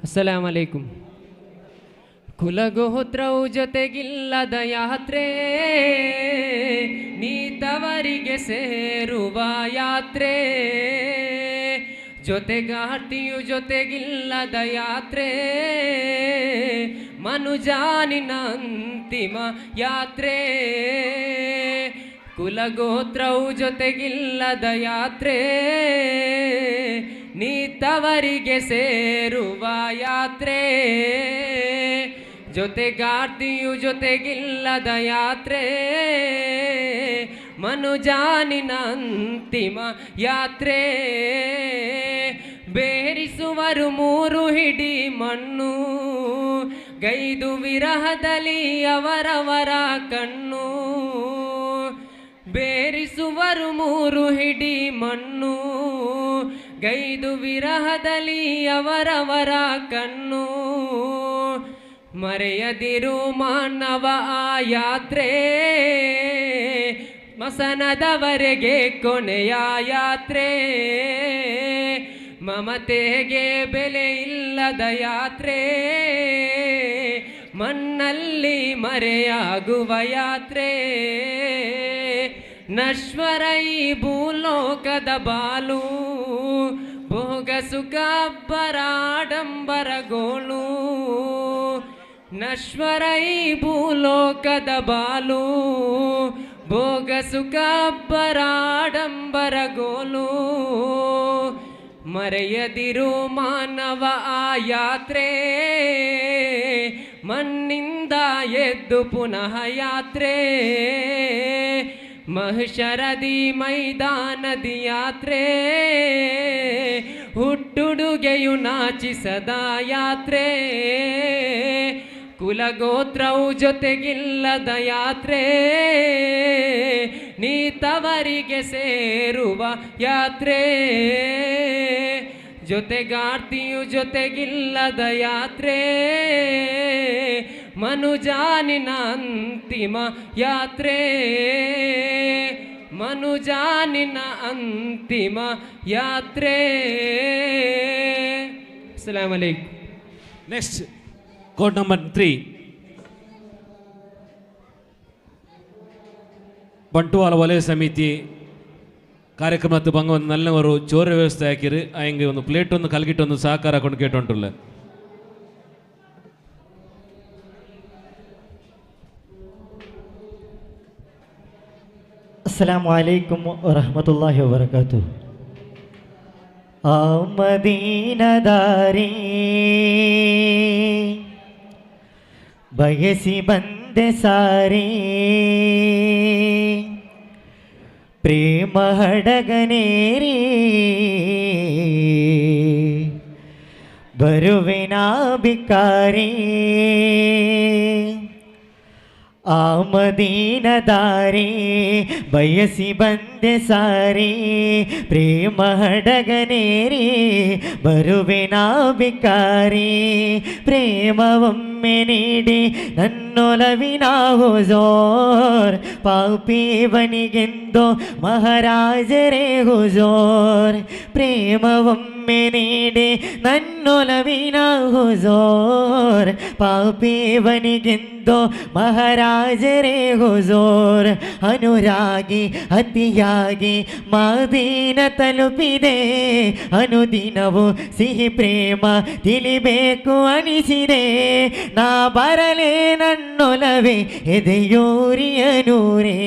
ಅಸ್ಸಲಾಮು ಅಲೈಕುಂ. ಕುಲಗೋತ್ರವು ಜೊತೆಗಿಲ್ಲದ ಯಾತ್ರೆ, ನೀತವರಿಗೆ ಸೇರುವ ಯಾತ್ರೆ, ಜೊತೆಗಾರ್ತಿಯು ಜೊತೆಗಿಲ್ಲದ ಯಾತ್ರೆ, ಮನುಜಾನಿನ ಅಂತಿಮ ಯಾತ್ರೆ. ಕುಲಗೋತ್ರವು ಜೊತೆಗಿಲ್ಲದ ಯಾತ್ರೆ, ನೀತವರಿಗೆ ಸೇರುವ ಯಾತ್ರೆ, ಜೊತೆಗಾರ್ತಿಯು ಜೊತೆಗಿಲ್ಲದ ಯಾತ್ರೆ, ಮನುಜಾನಿನ ಅಂತಿಮ ಯಾತ್ರೆ. ಬೇರಿಸುವರು ಮೂರು ಹಿಡಿ ಮಣ್ಣು, ಗೈದು ವಿರಹದಲ್ಲಿ ಅವರವರ ಕಣ್ಣು. ಬೇರಿಸುವರು ಮೂರು ಹಿಡಿ ಮಣ್ಣು, ಗೈದು ವಿರಹದಲ್ಲಿ ಅವರವರ ಕಣ್ಣು. ಮರೆಯದಿರು ಮಾನವ ಆ ಯಾತ್ರೆ, ಮಸನದವರೆಗೆ ಕೊನೆಯ ಯಾತ್ರೆ. ಮಮತೆಗೆ ಬೆಲೆ ಇಲ್ಲದ ಯಾತ್ರೆ, ಮಣ್ಣಲ್ಲಿ ಮರೆಯಾಗುವ ಯಾತ್ರೆ. ನಶ್ವರ ಈ ಭೂಲೋಕದ ಬಾಲು, ಭೋಗ ಸುಖ ಅಬ್ಬರ ಆಡಂಬರಗೋಳು. ನಶ್ವರ ಈ ಭೂಲೋಕದ ಬಾಲು, ಭೋಗ ಸುಖ ಅಬ್ಬರ ಆಡಂಬರಗೋಲು. ಮರೆಯದಿರು ಮಾನವ ಆ ಯಾತ್ರೆ, ಮಣ್ಣಿಂದ ಎದ್ದು ಪುನಃ ಯಾತ್ರೆ. ಮಹಶರದಿ ಮೈದಾನದಿ ಯಾತ್ರೆ, ಹುಟ್ಟುಡುಗೆಯು ನಾಚಿಸದ ಯಾತ್ರೆ. ಕುಲಗೋತ್ರವು ಜೊತೆಗಿಲ್ಲದ ಯಾತ್ರೆ, ನೀತವರಿಗೆ ಸೇರುವ ಯಾತ್ರೆ, ಜೊತೆಗಾರ್ತಿಯು ಜೊತೆಗಿಲ್ಲದ ಯಾತ್ರೆ, ಮನುಜಾನಿನ ಅಂತಿಮ ಯಾತ್ರೆ, ಮನುಜಾನಿನ ಅಂತಿಮ ಯಾತ್ರೆ. ಅಸ್ಸಲಾಮು ಅಲೈಕುಂ. ನೆಕ್ಸ್ಟ್ ಕೋಡ್ ನಂಬರ್ 3 ಬಂಟ್ವಾಳ ವಲಯ ಸಮಿತಿ ಕಾರ್ಯಕ್ರಮದ ಬಂಗ ಒಂದು ನಲ್ಲವರು ಚೋರ ವ್ಯವಸ್ಥೆ ಹಾಕಿರು. ಹಂಗೆ ಒಂದು ಪ್ಲೇಟ್ ಒಂದು ಕಲ್ಗಿಟ್ಟು ಒಂದು ಸಹಕಾರ ಕೊಂಡು ಕೇಟುಂಟುಲ್ಲ. ಅಸ್ಸಲಾಮು ಅಲೈಕುಂ ವರಹಮತುಲ್ಲಾಹಿ ವಬರಕಾತು. ಆ ಮದೀನದಾರಿ ಬಯಸಿ ಬಂದೆ ಸಾರಿ, ಪ್ರೇಮ ಹಡಗನೇರಿ ಬರುವೆನಾ ಬಿಕಾರಿ. ಆ ಮದೀನದಾರಿ ಬಯಸಿ ಬಂದೆ ಸಾರಿ, ಪ್ರೇಮ ಹಡಗನೇರಿ ಬರುವೆನಾ ಬಿಕಾರಿ. ಪ್ರೇಮವೊಮ್ಮೆ ನೀಡಿ ನನ್ನೊಲವಿನ ಹುಜೂರ್, ಪಾಪಿವನಿಗೆಂದು ಮಹಾರಾಜರೇ ಹುಜೂರ್. ಪ್ರೇಮವೊಮ್ಮೆ ನೀಡಿ ನನ್ನೊಲವಿನ ಹುಜೂರ್, ಪಾಪಿವನಿಗೆಂದು ಮಹಾರಾಜರೇ ಹುಜೂರ್. ಅನುರಾಗಿ ಅತಿಯಾಗಿ ಮದೀನ ತಲುಪಿದೆ, ಅನುದಿನವು ಸಿಹಿ ಪ್ರೇಮ ತಿಳಿಬೇಕು ಅನಿಸಿದೆ. ನಾ ಬರಲೇ ನನ್ನೊಲವೇ ಎದೆಯೂರಿಯ ನೂರೇ,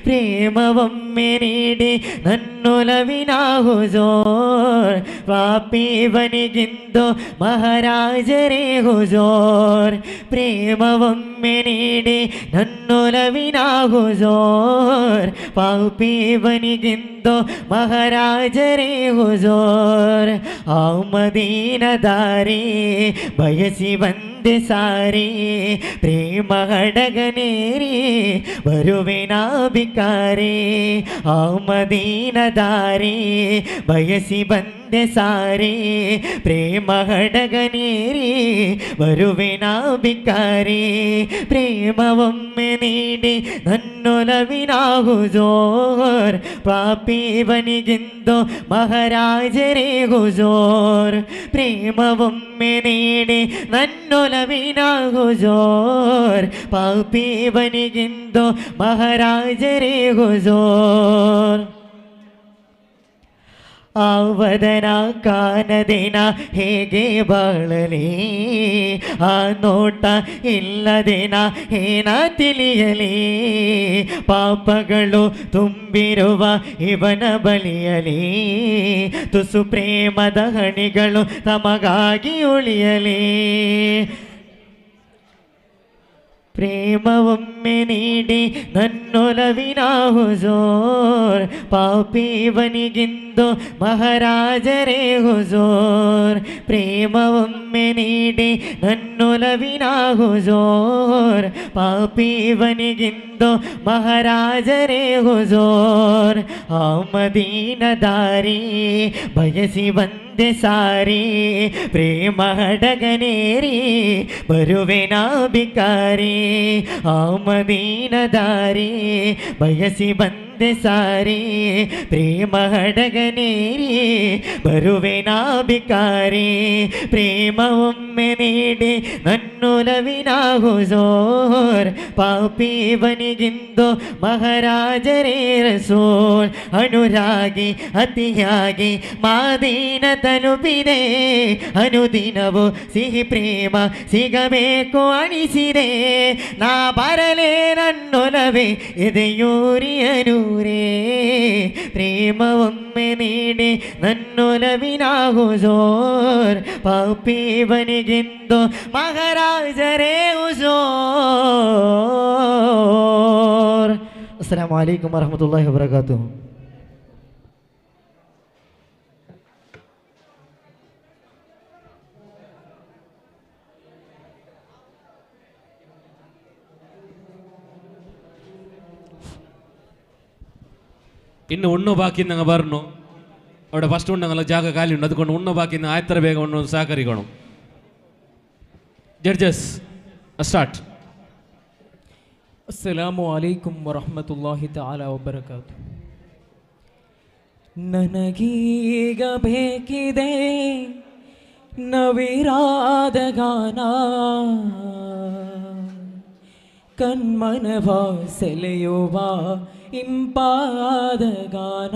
ಪ್ರೇಮವೊಮ್ಮೆ ನೀಡಿ ನನ್ನೊಲವಿನ ಹುಜೂರ್, ಪಾಪಿವನಿಗಿಂದು ಮಹಾರಾಜರೇ ಹುಜೂರ್. ಪ್ರೇಮವೊಮ್ಮೆ ನೀಡಿ ನನ್ನೊಲವಿನ ಹುಜೂರ್, ಪಾಪಿವನಿಗಿಂದು ಮಹಾರಾಜರೇ ಹುಜೂರ್. ಆ ಮದೀನದಾರಿ ಬಯಸಿ ಬಂದೆ ಸಾರಿ, ಪ್ರೇಮ ಹಡಗನೇರಿ ಬರುವೆನಾ ಬಿಕಾರಿ. ಆ ಮದೀನದಾರಿ ಬಯಸಿ ಬಂದೆ ಬಂದೆ ಸಾರಿ ಪ್ರೇಮ ಹಡಗನೇರಿ ಬರುವೆನಾ ಬಿಕಾರಿ ಪ್ರೇಮವೊಮ್ಮೆ ನೀಡಿ ನನ್ನೊಲವಿನಾಗು ಜೋರ್ ಪಾಪಿವನಿಗಿಂದು ಮಹಾರಾಜರೇ ಹುಜೋರ್ ಪ್ರೇಮವೊಮ್ಮೆ ನೀಡಿ ನನ್ನೊಲವಿನಾಗು ಜೋರ್ ಪಾಪಿವನಿಗಿಂದು ಮಹಾರಾಜರೇ ಹುಜೋರ್ ಆವದನ ಕಾನದಿನ ಹೇಗೆ ಬಾಳಲಿ ಆ ನೋಟ ಇಲ್ಲದಿನ ಏನ ತಿಳಿಯಲಿ ಪಾಪಗಳು ತುಂಬಿರುವ ಇವನ ಬಳಿಯಲಿ ತುಸು ಪ್ರೇಮದ ಹಣಿಗಳು ತಮಗಾಗಿ ಉಳಿಯಲಿ ಪ್ರೇಮವೊಮ್ಮೆ ನೀಡಿ ನನ್ನೊಲವಿನ ಹುಜೋರ್ ಪಾಪಿವನಿಗಿಂದು ಮಹಾರಾಜರೇ ಹುಜೋರ್ ಪ್ರೇಮವೊಮ್ಮೆ ನೀಡಿ ನನ್ನೊಲವಿನ ಹುಜೋರ್ ಪಾಪಿವನಿಗಿಂದು ಮಹಾರಾಜರೇ ಹುಜೋರ್ ಆ ಮದೀನ ದಾರಿ ಬಯಸಿ ಬಂದೆ ಸಾರಿ ಪ್ರೇಮ ಹಡಗನೇರಿ ಬರುವೆನಾ ಬಿಕಾರಿ ಆ ಮದೀನ ದಾರಿ ಬಯಸಿ ಬಂದೆ ಸಾರಿ ಪ್ರೇಮ ಹಡಗನೇರಿ ಬರುವೆನಾ ಬಿಕಾರಿ ಪ್ರೇಮವೊಮ್ಮೆ ನೀಡಿ ನನ್ನೊಲವಿನ ಹುಜೋರ್ ಪಾಪಿವನಿಗಿಂದು ಮಹಾರಾಜರೇ ರಸೂಲ್ ಅನುರಾಗಿ ಅತಿಯಾಗಿ ಮಾದೀನ ತಲುಪಿದೆ ಅನುದಿನವು ಸಿಹಿ ಪ್ರೇಮ ಸಿಗಬೇಕು ಅನಿಸಿದೆ ನಾ ಬರಲೇ ನನ್ನೊಲವೇ ಎದೆಯೂರಿಯನೂರೇ ಪ್ರೇಮವೊಮ್ಮೆ ನೀಡಿ ನನ್ನೊಲವಿನ ಹುಜೋರ್ ಪಾಪಿವನಿಗಿಂದು ಮಹಾರಾಜರೇ ಹುಜೋರ್. ಅಸ್ಸಲಾಮು ಅಲೈಕುಂ ವರಹಮತುಲ್ಲಾಹಿ ವಬರಕಾತುಹು. ಇನ್ನು ಉಣ್ಣು ಬಾಕಿಂದ ಬರ್ನು അവിടെ ഫസ്റ്റ് ഉണ്ടെങ്കിൽ ജാഗ കാലിയുണ്ട് അതുകൊണ്ട് ഉണ്ണ ബാക്കി ആയത്ര വേഗം ഒന്ന് സഹകരിക്കണം. Judges start. ಅಸ್ಸಲಾಮು ಅಲೈಕುಂ ವರಹಮತುಲ್ಲಾಹಿ ತಆಲಾ ವಬರಕಾತು. ನನಗೀಗ ಬೇಕಿದೆ ನವಿರಾದ ಗಾನ ಕಣ್ಮನವ ಸೆಳೆಯುವ ಇಂಪಾದ ಗಾನ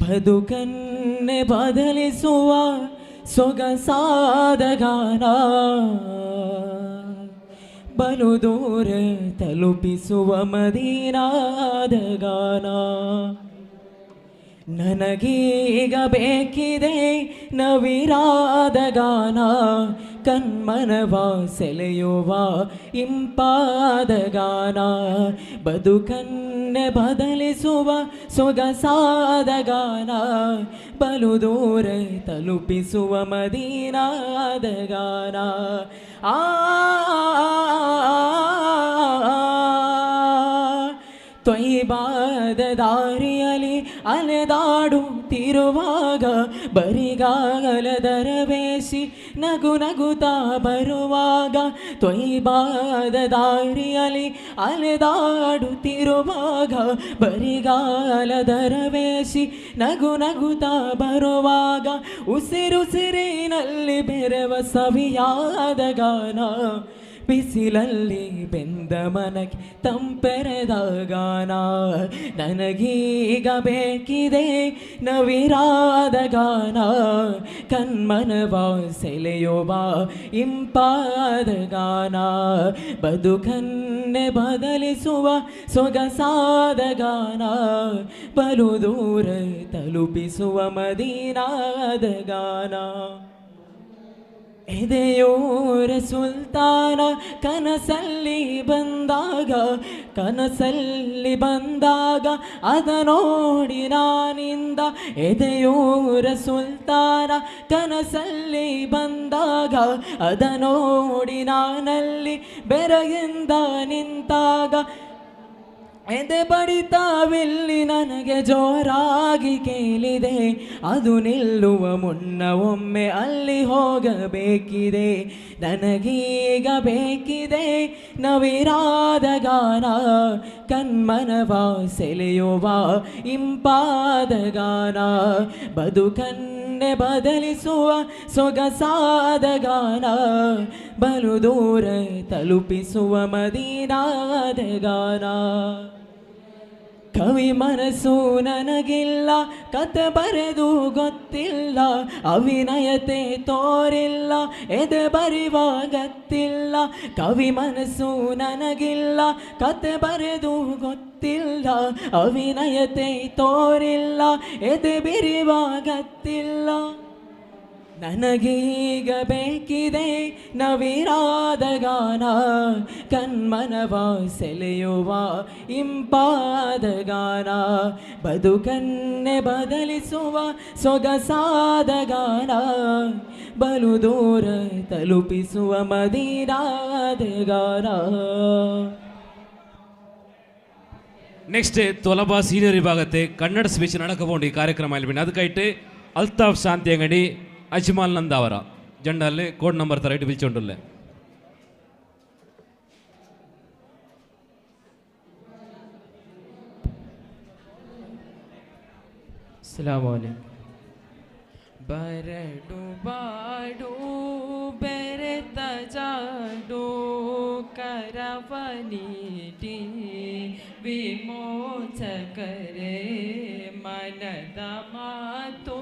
ಬದುಕನ್ನೇ ಬದಲಿಸುವ ಸೊಗಸಾದ ಗಾನ ಬಲು ದೂರ ತಲುಪಿಸುವ ಮದೀನಾದ ಗಾನ ನನಗೀಗ ಬೇಕಿದೆ ನವಿರಾದ ಗಾನ ಕಣ್ಮನವ ಸೆಳೆಯುವ ಇಂಪಾದ ಗಾನ ಬದುಕನ್ನೇ ಬದಲಿಸುವ ಸೊಗಸಾದ ಗಾನ ಬಲು ದೂರ ತಲುಪಿಸುವ ಮದೀನಾದ ಗಾನ ಆ ತ್ವಯ್ಬಾದ ದಾರಿಯಲ್ಲಿ ಅಲೆದಾಡುತ್ತಿರುವಾಗ ಬರಿಗಾಲದ ರವೇಶಿ ನಗು ನಗುತ್ತಾ ಬರುವಾಗ ತ್ವಯ್ಬಾದ ದಾರಿಯಲ್ಲಿ ಅಲೆದಾಡುತ್ತಿರುವಾಗ ಬರಿಗಾಲದ ರವೇಶಿ ನಗು ನಗುತ್ತಾ ಬರುವಾಗ ಉಸಿರುಸಿರಿನಲ್ಲಿ ಬೆರೆವ ಸವಿಯಾದ ಗಾನ ಬಿಸಿಲಲ್ಲಿ ಬೆಂದ ಮನಕ್ಕೆ ತಂಪೆರೆದ ಗಾನ ನನಗೀಗ ಬೇಕಿದೆ ನವಿರಾದ ಗಾನ ಕಣ್ಮನವ ಸೆಳೆಯುವ ಇಂಪಾದ ಗಾನ ಬದುಕನ್ನೇ ಬದಲಿಸುವ ಸೊಗಸಾದ ಗಾನ ಬಲು ದೂರ ತಲುಪಿಸುವ ಮದೀನಾದ ಗಾನ ಎದೆಯೋರ ಸುಲ್ತಾನ ಕನಸಲ್ಲಿ ಬಂದಾಗ ಅದ ನೋಡಿ ನಾನಿಂದ ಎದೆಯೋರ ಸುಲ್ತಾನ ಕನಸಲ್ಲಿ ಬಂದಾಗ ಅದ ನೋಡಿ ನಾನಲ್ಲಿ ಬೆರಗಿಂದ ನಿಂತಾಗ ಎದೆ ಬಡಿತಾವಿಲ್ಲಿ ನನಗೆ ಜೋರಾಗಿ ಕೇಳಿದೆ, ಅದು ನಿಲ್ಲುವ ಮುನ್ನ ಒಮ್ಮೆ ಅಲ್ಲಿ ಹೋಗಬೇಕಿದೆ. ನನಗೀಗ ಬೇಕಿದೆ ನವಿರಾದ ಗಾನ, ಕಣ್ಮನವ ಸೆಳೆಯುವ ಇಂಪಾದ ಗಾನ, ಬದುಕನ್ನೇ ಬದಲಿಸುವ ಸೊಗಸಾದ ಗಾನ, ಬಲು ದೂರ ತಲುಪಿಸುವ ಮದೀನಾದ ಗಾನ. ಕವಿ ಮನಸ್ಸು ನನಗಿಲ್ಲ, ಕತೆ ಬರೆದು ಗೊತ್ತಿಲ್ಲ, ಅವಿನಯತೆ ತೋರಿಲ್ಲ, ಎದೆ ಬರಿವಾಗತ್ತಿಲ್ಲ. ಕವಿ ಮನಸ್ಸು ನನಗಿಲ್ಲ, ಕತೆ ಬರೆದು ಗೊತ್ತಿಲ್ಲ, ಅವಿನಯತೆ ತೋರಿಲ್ಲ, ಎದೆ ಬಿರಿವಾಗತ್ತಿಲ್ಲ. ನನಗೀಗ ಬೇಕಿದೆ ನವಿರಾದ ಗಾನ, ಕಣ್ಮನವ ಸೆಳೆಯುವ ಇಂಪಾದ ಗಾನ, ಬದುಕನ್ನೇ ಬದಲಿಸುವ ಸೊಗಸಾದ ಗಾನ, ಬಲು ದೂರ ತಲುಪಿಸುವ ಮದೀನಾದ ಗಾನ. ನೆಕ್ಸ್ಟ್ ತೊಲಬ ಸೀನಿಯರ್ ವಿಭಾಗത്തെ ಕನ್ನಡ ಸ್ಪೀಚ್ നടക്കപോണ്ട് ഈ ಕಾರ್ಯಕ್ರಮ പിന്നെ ಅದಕ್ಕಾയിട്ട് അൽത്താഫ് ശാന്തി ಅಂಗಡಿ ಅಜ್ಮಾಲ್ ನಂದ ಅವರ ಜಂಡಲ್ಲಿ ಕೋಡ್ ನಂಬರ್ ತರ ಇಟ್ಟು പിടിച്ചോണ്ടുള്ളേ. ಅಸ್ಸಲಾಮು ಅಲೈಕುಂ. ಬರಡು ಬಾಡು ಬೆರೆತ ಜಾಡು ಕರವನೀಟಿ ವಿಮೋಚಕರೇ ಮನದ ಮಾತು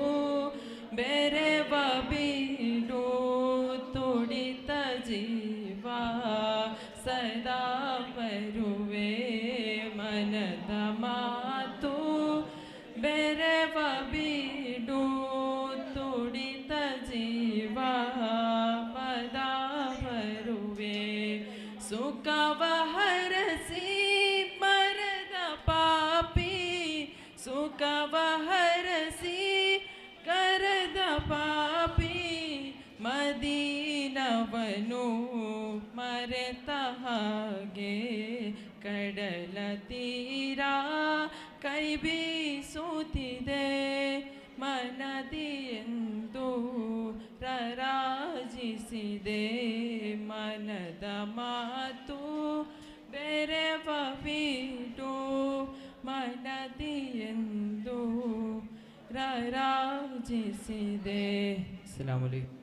ಬೆರೆವ ಬೀಡು ತುಡಿತ ಜೀವ ಸದಾ ಬರುವೆ ಮನದ ಮಾತು ಬೆರೆವ ಬೀಡು ತುಡಿತ ಜೀವ ಪದ ಬರುವೆ ಸುಖವ ಹರಸಿ ಮರದ ಪಾಪಿ ಸುಖವ ಹರಸಿ ಕರದ ಪಾಪಿ ಮದೀನವನು ಮರೆತ ಹಾಗೆ ಕಡಲ ತೀರ ಕೈ ಬೀಸುತ್ತಿದೆ ಮನದಿಯೆಂದು ರಾರಾಜಿಸಿದೆ ಮನದ ಮಾತು ಬೆರೆವ ಬೀಡು ಮನದಿಯೆಂದು ರಾರಾಜಿಸಿದೆ. ಅಸ್ಸಲಾಮು ಅಲೈಕುಂ.